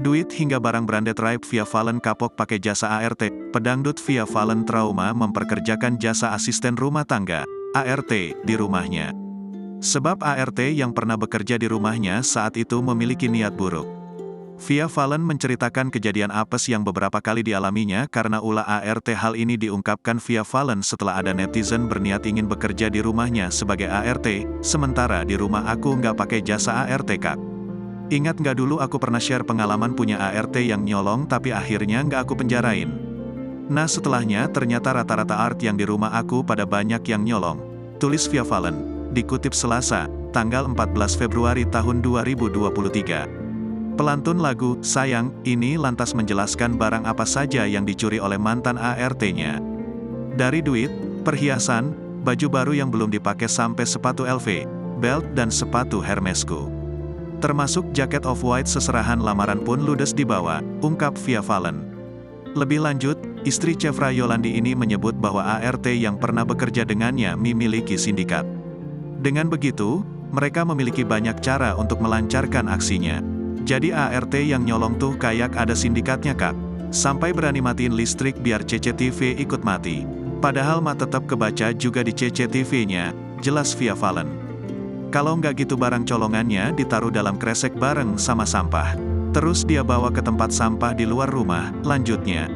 Duit hingga barang branded Raib Via Valen kapok pakai jasa ART. Pedangdut Via Valen trauma memperkerjakan jasa asisten rumah tangga, ART, di rumahnya. Sebab ART yang pernah bekerja di rumahnya saat itu memiliki niat buruk. Via Valen menceritakan kejadian apes yang beberapa kali dialaminya karena ulah ART. Hal ini diungkapkan Via Valen setelah ada netizen berniat ingin bekerja di rumahnya sebagai ART, sementara di rumah aku nggak pakai jasa ART kak. Ingat nggak dulu aku pernah share pengalaman punya ART yang nyolong tapi akhirnya nggak aku penjarain. Nah setelahnya ternyata rata-rata art yang di rumah aku pada banyak yang nyolong. Tulis Via Valen. Dikutip Selasa, tanggal 14 Februari tahun 2023. Pelantun lagu, Sayang, ini lantas menjelaskan barang apa saja yang dicuri oleh mantan ART-nya. Dari duit, perhiasan, baju baru yang belum dipakai sampai sepatu LV, belt dan sepatu Hermesku. Termasuk jaket off-white seserahan lamaran pun ludes dibawa, ungkap Via Valen. Lebih lanjut, istri Chevra Yolandi ini menyebut bahwa ART yang pernah bekerja dengannya memiliki sindikat. Dengan begitu, mereka memiliki banyak cara untuk melancarkan aksinya. Jadi ART yang nyolong tuh kayak ada sindikatnya kak. Sampai berani matiin listrik biar CCTV ikut mati. Padahal mah tetap kebaca juga di CCTV-nya, jelas Via Valen. Kalau nggak gitu barang colongannya ditaruh dalam kresek bareng sama sampah. Terus dia bawa ke tempat sampah di luar rumah, lanjutnya.